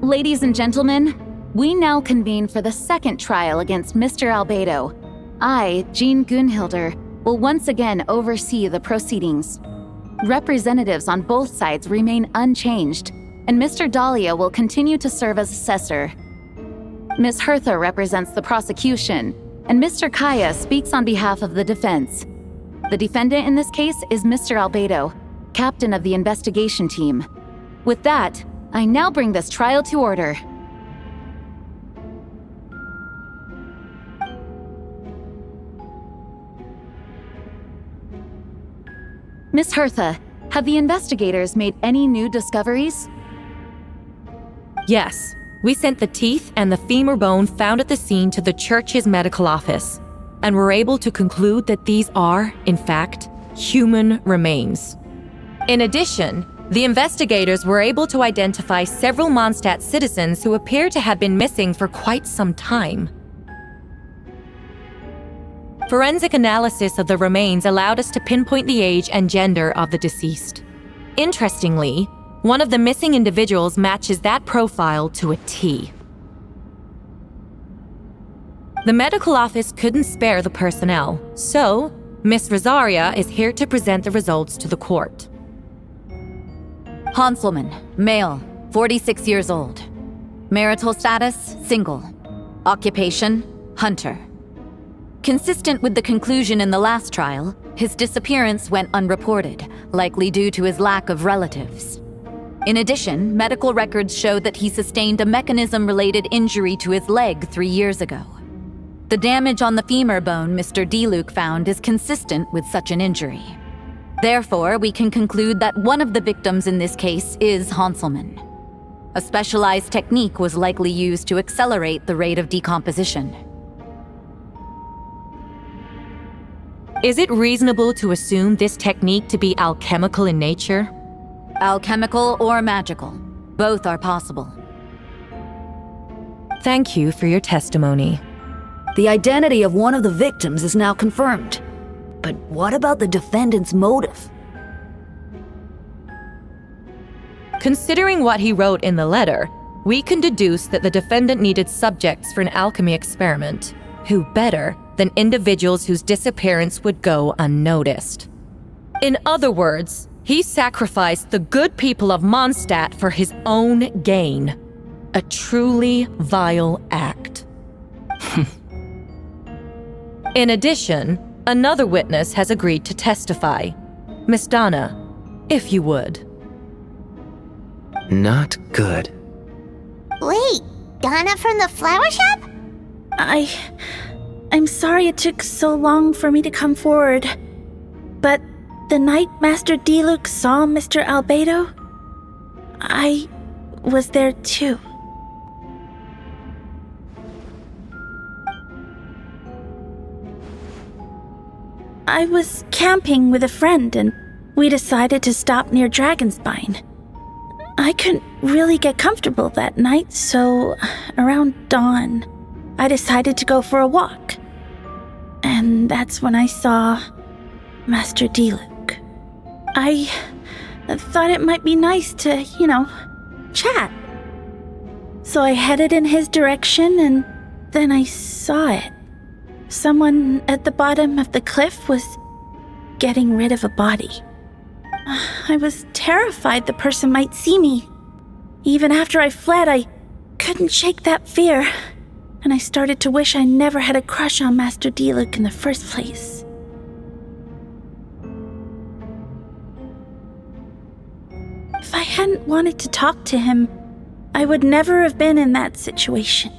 Ladies and gentlemen, we now convene for the second trial against Mr. Albedo. I, Jean Gunhilder, will once again oversee the proceedings. Representatives on both sides remain unchanged, and Mr. Dahlia will continue to serve as assessor. Ms. Hertha represents the prosecution, and Mr. Kaya speaks on behalf of the defense. The defendant in this case is Mr. Albedo, captain of the investigation team. With that, I now bring this trial to order. Ms. Hertha, have the investigators made any new discoveries? Yes. We sent the teeth and the femur bone found at the scene to the church's medical office, and were able to conclude that these are, in fact, human remains. In addition, the investigators were able to identify several Mondstadt citizens who appear to have been missing for quite some time. Forensic analysis of the remains allowed us to pinpoint the age and gender of the deceased. Interestingly, one of the missing individuals matches that profile to a T. The medical office couldn't spare the personnel, so Miss Rosaria is here to present the results to the court. Hanselman, male, 46 years old. Marital status, single. Occupation, hunter. Consistent with the conclusion in the last trial, his disappearance went unreported, likely due to his lack of relatives. In addition, medical records show that he sustained a mechanism-related injury to his leg 3 years ago. The damage on the femur bone Mr. Diluc found is consistent with such an injury. Therefore, we can conclude that one of the victims in this case is Hanselman. A specialized technique was likely used to accelerate the rate of decomposition. Is it reasonable to assume this technique to be alchemical in nature? Alchemical or magical, both are possible. Thank you for your testimony. The identity of one of the victims is now confirmed. But what about the defendant's motive? Considering what he wrote in the letter, we can deduce that the defendant needed subjects for an alchemy experiment. Who better than individuals whose disappearance would go unnoticed? In other words, he sacrificed the good people of Mondstadt for his own gain. A truly vile act. In addition, another witness has agreed to testify. Miss Donna, if you would. Not good. Wait, Donna from the flower shop? I'm sorry it took so long for me to come forward. But the night Master Diluc saw Mr. Albedo, I was there too. I was camping with a friend and we decided to stop near Dragonspine. I couldn't really get comfortable that night, so around dawn, I decided to go for a walk. And that's when I saw Master Diluc. I thought it might be nice to, chat. So I headed in his direction and then I saw it. Someone at the bottom of the cliff was getting rid of a body. I was terrified the person might see me. Even after I fled, I couldn't shake that fear. And I started to wish I never had a crush on Master Diluc in the first place. If I hadn't wanted to talk to him, I would never have been in that situation.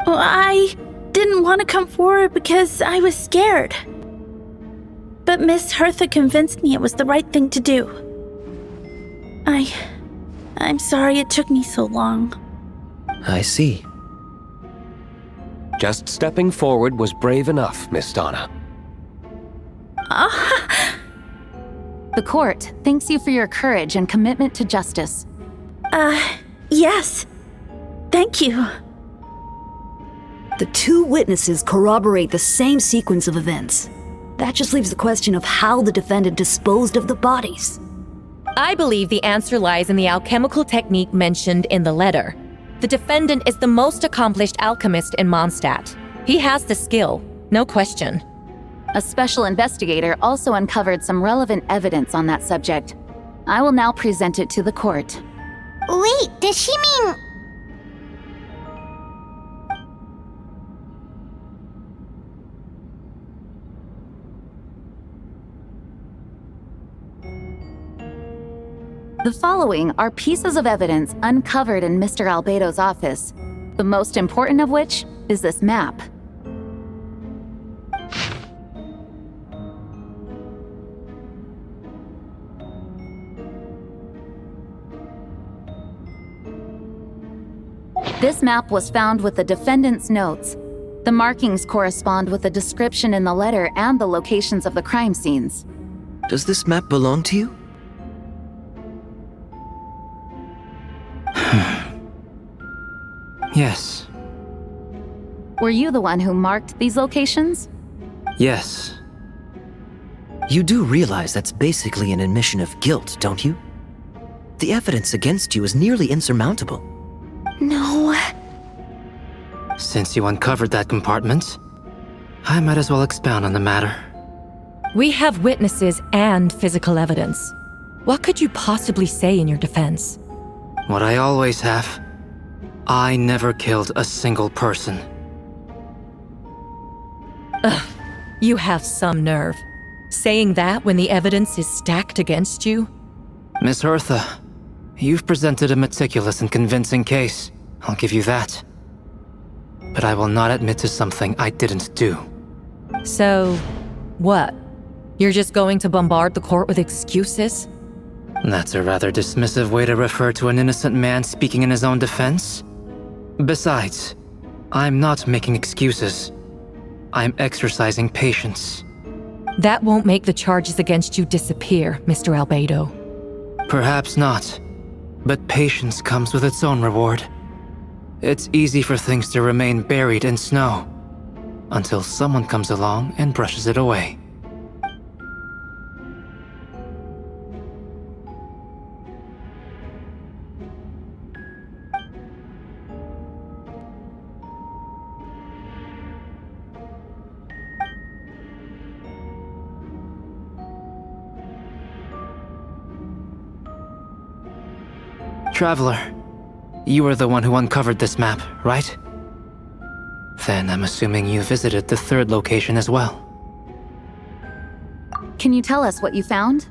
Well, I didn't want to come forward because I was scared. But Miss Hertha convinced me it was the right thing to do. I'm sorry it took me so long. I see. Just stepping forward was brave enough, Miss Donna. The court thanks you for your courage and commitment to justice. Yes. Thank you. The two witnesses corroborate the same sequence of events. That just leaves the question of how the defendant disposed of the bodies. I believe the answer lies in the alchemical technique mentioned in the letter. The defendant is the most accomplished alchemist in Mondstadt. He has the skill, no question. A special investigator also uncovered some relevant evidence on that subject. I will now present it to the court. Wait, does she mean... The following are pieces of evidence uncovered in Mr. Albedo's office, the most important of which is this map. This map was found with the defendant's notes. The markings correspond with the description in the letter and the locations of the crime scenes. Does this map belong to you? Yes. Were you the one who marked these locations? Yes. You do realize that's basically an admission of guilt, don't you? The evidence against you is nearly insurmountable. No. Since you uncovered that compartment, I might as well expound on the matter. We have witnesses and physical evidence. What could you possibly say in your defense? What I always have. I never killed a single person. You have some nerve. Saying that when the evidence is stacked against you? Miss Hertha, you've presented a meticulous and convincing case. I'll give you that. But I will not admit to something I didn't do. So, what? You're just going to bombard the court with excuses? That's a rather dismissive way to refer to an innocent man speaking in his own defense. Besides, I'm not making excuses. I'm exercising patience. That won't make the charges against you disappear, Mr. Albedo. Perhaps not, but patience comes with its own reward. It's easy for things to remain buried in snow, until someone comes along and brushes it away. Traveler, you are the one who uncovered this map, right? Then I'm assuming you visited the third location as well. Can you tell us what you found?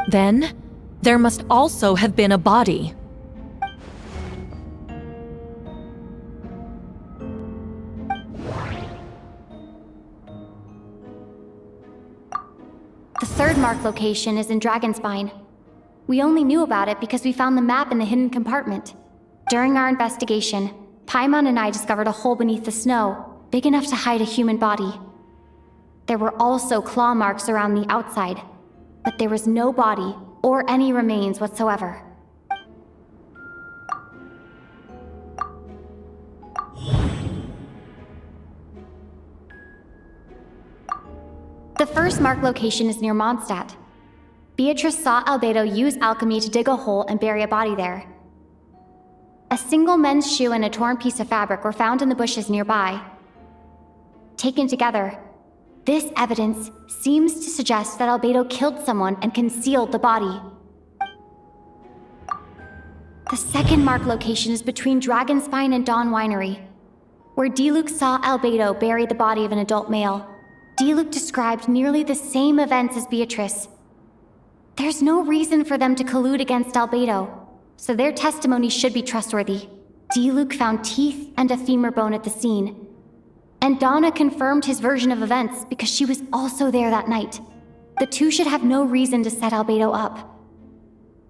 Then, there must also have been a body. The third marked location is in Dragonspine. We only knew about it because we found the map in the hidden compartment. During our investigation, Paimon and I discovered a hole beneath the snow, big enough to hide a human body. There were also claw marks around the outside, but there was no body or any remains whatsoever. The first marked location is near Mondstadt. Beatrice saw Albedo use alchemy to dig a hole and bury a body there. A single men's shoe and a torn piece of fabric were found in the bushes nearby. Taken together, this evidence seems to suggest that Albedo killed someone and concealed the body. The second marked location is between Dragonspine and Dawn Winery, where Diluc saw Albedo bury the body of an adult male. Diluc described nearly the same events as Beatrice. There's no reason for them to collude against Albedo, so their testimony should be trustworthy. Diluc found teeth and a femur bone at the scene, and Donna confirmed his version of events because she was also there that night. The two should have no reason to set Albedo up.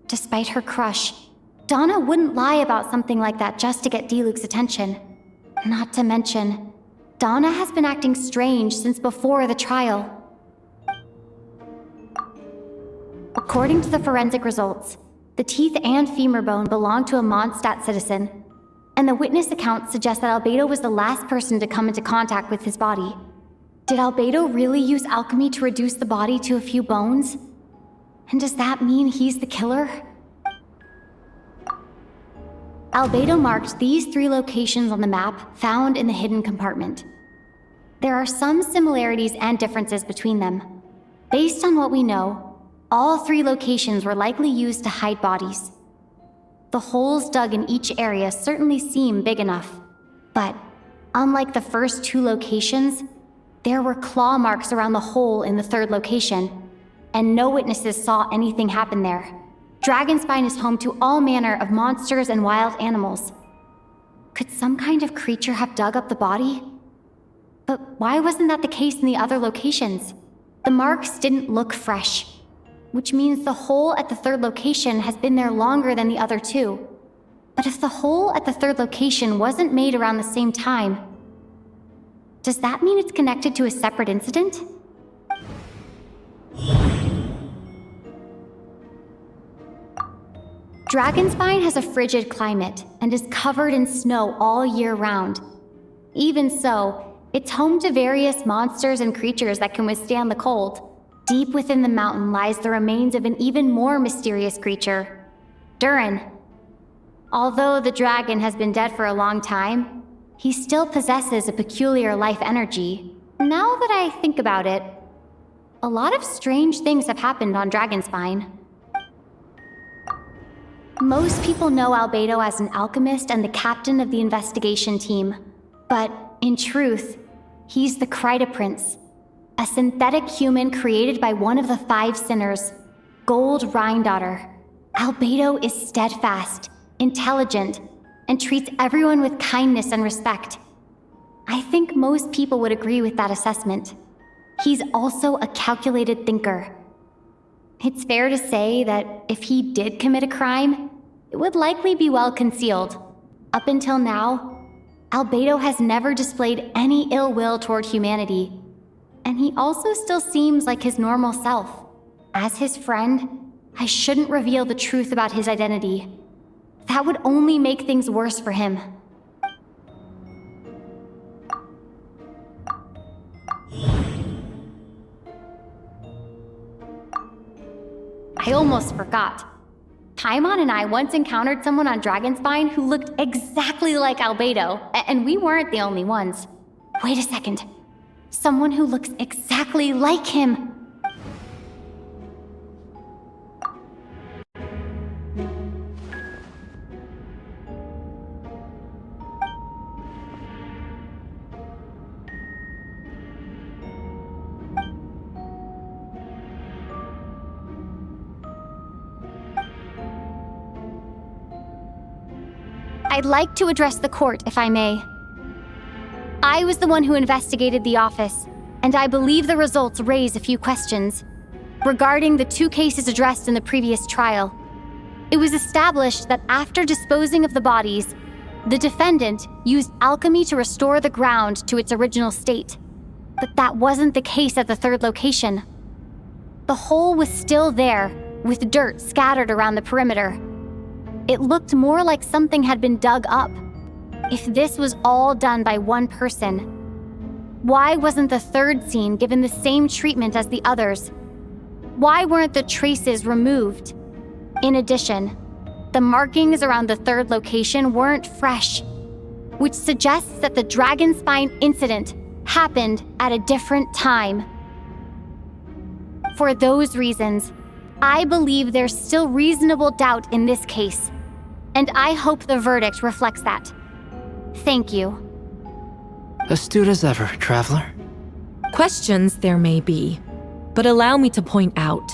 Despite her crush, Donna wouldn't lie about something like that just to get Diluc's attention. Not to mention, Donna has been acting strange since before the trial. According to the forensic results, the teeth and femur bone belong to a Mondstadt citizen, and the witness account suggests that Albedo was the last person to come into contact with his body. Did Albedo really use alchemy to reduce the body to a few bones? And does that mean he's the killer? Albedo marked these 3 locations on the map found in the hidden compartment. There are some similarities and differences between them. Based on what we know, all 3 locations were likely used to hide bodies. The holes dug in each area certainly seem big enough, but unlike the first 2 locations, there were claw marks around the hole in the 3rd location, and no witnesses saw anything happen there. Dragonspine is home to all manner of monsters and wild animals. Could some kind of creature have dug up the body? But why wasn't that the case in the other locations? The marks didn't look fresh, which means the hole at the 3rd location has been there longer than the other 2. But if the hole at the 3rd location wasn't made around the same time, does that mean it's connected to a separate incident? Dragonspine has a frigid climate and is covered in snow all year round. Even so, it's home to various monsters and creatures that can withstand the cold. Deep within the mountain lies the remains of an even more mysterious creature, Durin. Although the dragon has been dead for a long time, he still possesses a peculiar life energy. Now that I think about it, a lot of strange things have happened on Dragonspine. Most people know Albedo as an alchemist and the captain of the investigation team. But in truth, he's the Kryta Prince, a synthetic human created by one of the 5 sinners, Gold Rhindaughter. Albedo is steadfast, intelligent, and treats everyone with kindness and respect. I think most people would agree with that assessment. He's also a calculated thinker. It's fair to say that if he did commit a crime, it would likely be well concealed. Up until now, Albedo has never displayed any ill will toward humanity, and he also still seems like his normal self. As his friend, I shouldn't reveal the truth about his identity. That would only make things worse for him. I almost forgot. Paimon and I once encountered someone on Dragonspine who looked exactly like Albedo, and we weren't the only ones. Wait a second. Someone who looks exactly like him. I'd like to address the court, if I may. I was the one who investigated the office, and I believe the results raise a few questions. Regarding the 2 cases addressed in the previous trial, it was established that after disposing of the bodies, the defendant used alchemy to restore the ground to its original state. But that wasn't the case at the 3rd location. The hole was still there, with dirt scattered around the perimeter. It looked more like something had been dug up. If this was all done by one person, why wasn't the 3rd scene given the same treatment as the others? Why weren't the traces removed? In addition, the markings around the 3rd location weren't fresh, which suggests that the Dragonspine incident happened at a different time. For those reasons, I believe there's still reasonable doubt in this case, and I hope the verdict reflects that. Thank you. Astute as ever, Traveler. Questions there may be, but allow me to point out,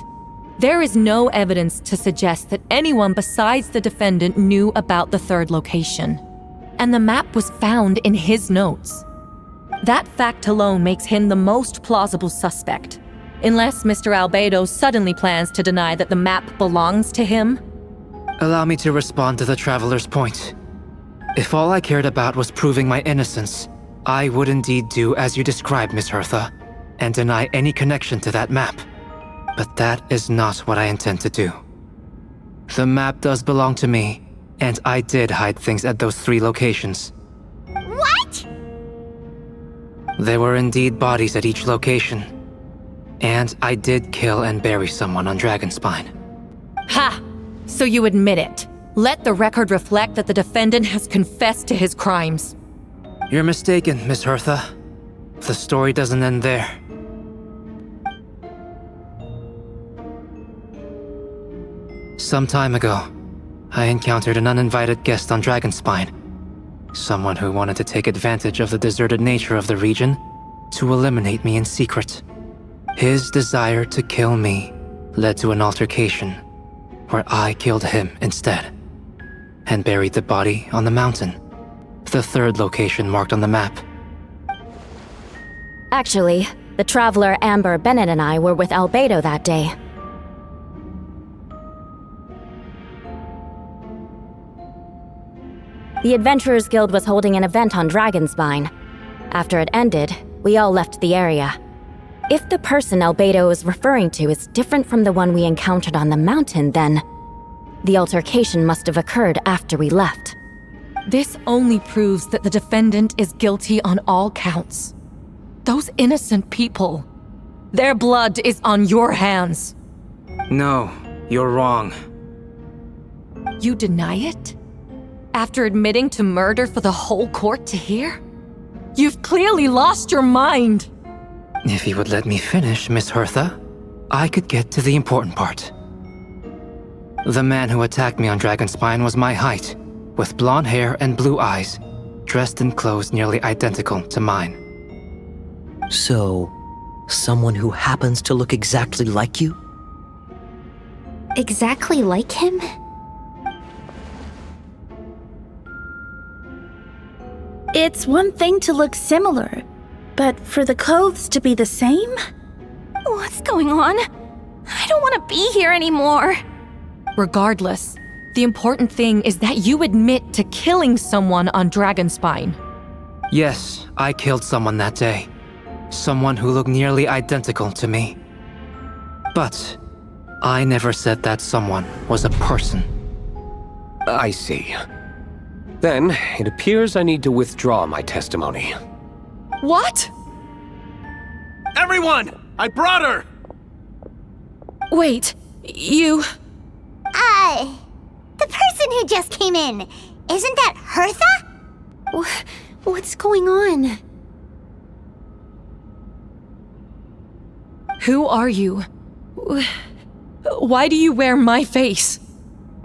there is no evidence to suggest that anyone besides the defendant knew about the 3rd location, and the map was found in his notes. That fact alone makes him the most plausible suspect, unless Mr. Albedo suddenly plans to deny that the map belongs to him. Allow me to respond to the Traveler's point. If all I cared about was proving my innocence, I would indeed do as you described, Miss Hertha, and deny any connection to that map. But that is not what I intend to do. The map does belong to me, and I did hide things at those 3 locations. What? There were indeed bodies at each location. And I did kill and bury someone on Dragonspine. Ha! So you admit it. Let the record reflect that the defendant has confessed to his crimes. You're mistaken, Miss Hertha. The story doesn't end there. Some time ago, I encountered an uninvited guest on Dragonspine. Someone who wanted to take advantage of the deserted nature of the region to eliminate me in secret. His desire to kill me led to an altercation where I killed him instead and buried the body on the mountain, the 3rd location marked on the map. Actually, the traveler Amber, Bennett, and I were with Albedo that day. The Adventurers Guild was holding an event on Dragonspine. After it ended, we all left the area. If the person Albedo is referring to is different from the one we encountered on the mountain, then the altercation must have occurred after we left. This only proves that the defendant is guilty on all counts. Those innocent people, their blood is on your hands. No, you're wrong. You deny it? After admitting to murder for the whole court to hear? You've clearly lost your mind. If you would let me finish, Miss Hertha, I could get to the important part. The man who attacked me on Dragonspine was my height, with blonde hair and blue eyes, dressed in clothes nearly identical to mine. So, someone who happens to look exactly like you? Exactly like him? It's one thing to look similar, but for the clothes to be the same? What's going on? I don't want to be here anymore. Regardless, the important thing is that you admit to killing someone on Dragonspine. Yes, I killed someone that day. Someone who looked nearly identical to me. But I never said that someone was a person. I see. Then, it appears I need to withdraw my testimony. What? Everyone! I brought her! Wait, you... The person who just came in, isn't that Hertha? What's going on? Who are you? Why do you wear my face?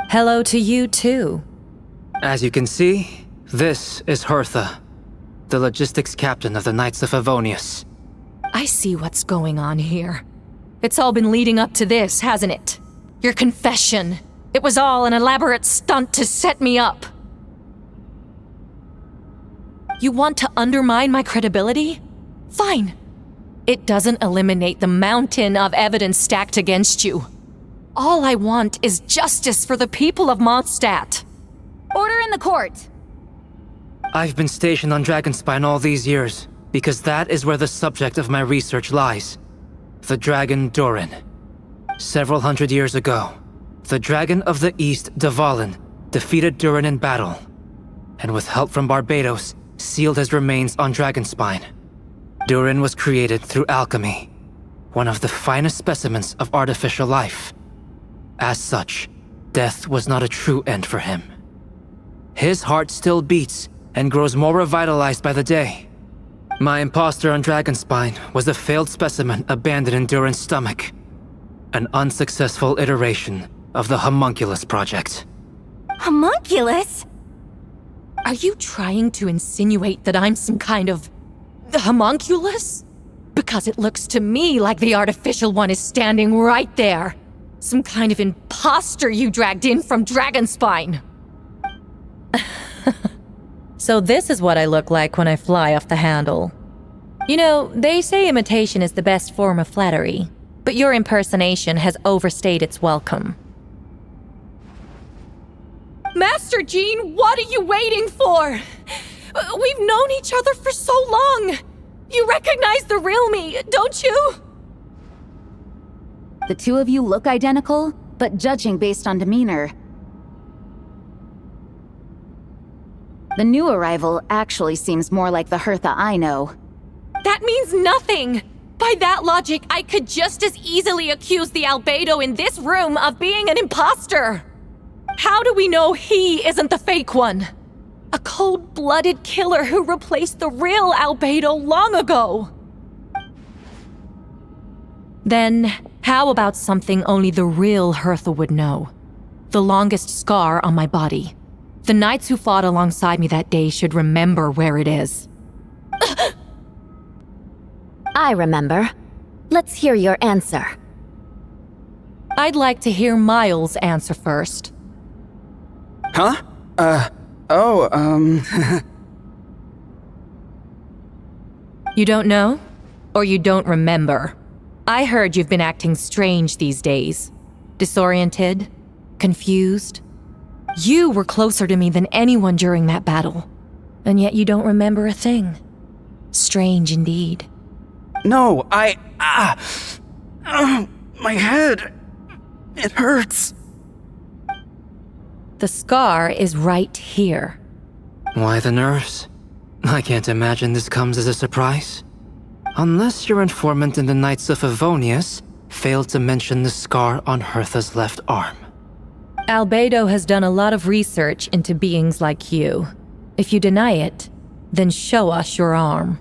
Hello to you too. As you can see, this is Hertha, the logistics captain of the Knights of Favonius. I see what's going on here. It's all been leading up to this, hasn't it? Your confession. It was all an elaborate stunt to set me up. You want to undermine my credibility? Fine. It doesn't eliminate the mountain of evidence stacked against you. All I want is justice for the people of Mondstadt. Order in the court! I've been stationed on Dragonspine all these years, because that is where the subject of my research lies. The dragon Durin. Several hundred years ago, the dragon of the East, Dvalin, defeated Durin in battle, and with help from Barbados, sealed his remains on Dragonspine. Durin was created through alchemy, one of the finest specimens of artificial life. As such, death was not a true end for him. His heart still beats and grows more revitalized by the day. My imposter on Dragonspine was a failed specimen abandoned in Durin's stomach. An unsuccessful iteration of the Homunculus project. Homunculus? Are you trying to insinuate that I'm some kind of... homunculus? Because it looks to me like the artificial one is standing right there. Some kind of imposter you dragged in from Dragonspine. So this is what I look like when I fly off the handle. You know, they say imitation is the best form of flattery, but your impersonation has overstayed its welcome. Master Jean, what are you waiting for? We've known each other for so long. You recognize the real me, don't you? The two of you look identical, but judging based on demeanor, the new arrival actually seems more like the Hertha I know. That means nothing! By that logic, I could just as easily accuse the Albedo in this room of being an imposter! How do we know he isn't the fake one? A cold-blooded killer who replaced the real Albedo long ago! Then, how about something only the real Hertha would know? The longest scar on my body. The knights who fought alongside me that day should remember where it is. I remember. Let's hear your answer. I'd like to hear Miles' answer first. Huh? You don't know? Or you don't remember? I heard you've been acting strange these days. Disoriented? Confused? You were closer to me than anyone during that battle. And yet you don't remember a thing. Strange indeed. No, my head. It hurts. The scar is right here. Why the nerves? I can't imagine this comes as a surprise. Unless your informant in the Knights of Favonius failed to mention the scar on Hertha's left arm. Albedo has done a lot of research into beings like you. If you deny it, then show us your arm.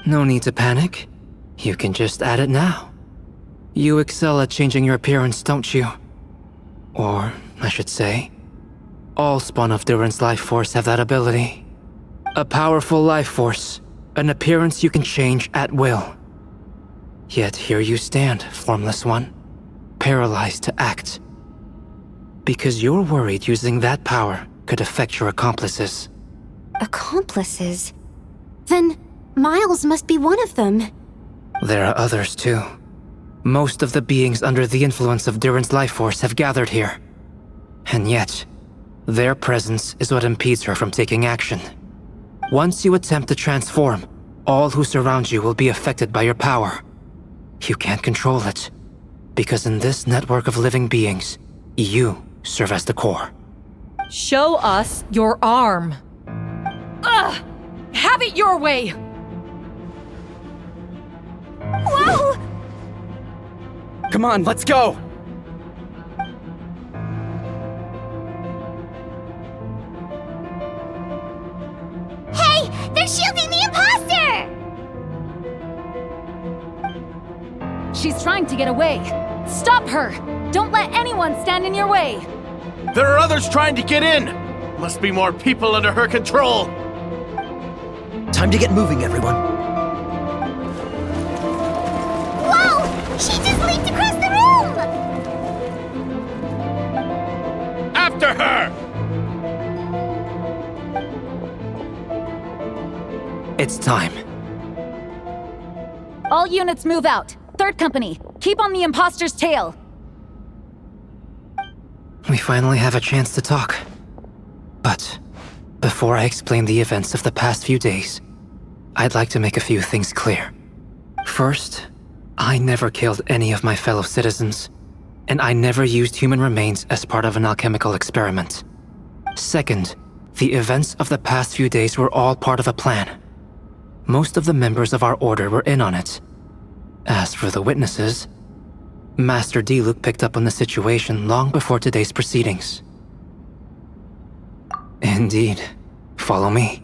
No need to panic. You can just add it now. You excel at changing your appearance, don't you? Or, I should say, all spawn of Durin's life force have that ability. A powerful life force, an appearance you can change at will. Yet here you stand, formless one, paralyzed to act. Because you're worried using that power could affect your accomplices. Accomplices? Then Miles must be one of them. There are others too. Most of the beings under the influence of Durin's life force have gathered here. And yet, their presence is what impedes her from taking action. Once you attempt to transform, all who surround you will be affected by your power. You can't control it, because in this network of living beings, you serve as the core. Show us your arm. Ugh! Have it your way! Whoa! Come on, let's go! Hey, they're shielding the imposter! She's trying to get away. Stop her! Don't let anyone stand in your way! There are others trying to get in! Must be more people under her control! Time to get moving, everyone. Whoa! She just leaped across the room! After her! It's time. All units move out. Third company, keep on the imposter's tail. We finally have a chance to talk. But before I explain the events of the past few days, I'd like to make a few things clear. First, I never killed any of my fellow citizens, and I never used human remains as part of an alchemical experiment. Second, the events of the past few days were all part of a plan. Most of the members of our order were in on it. As for the witnesses, Master Diluc picked up on the situation long before today's proceedings. Indeed. Follow me.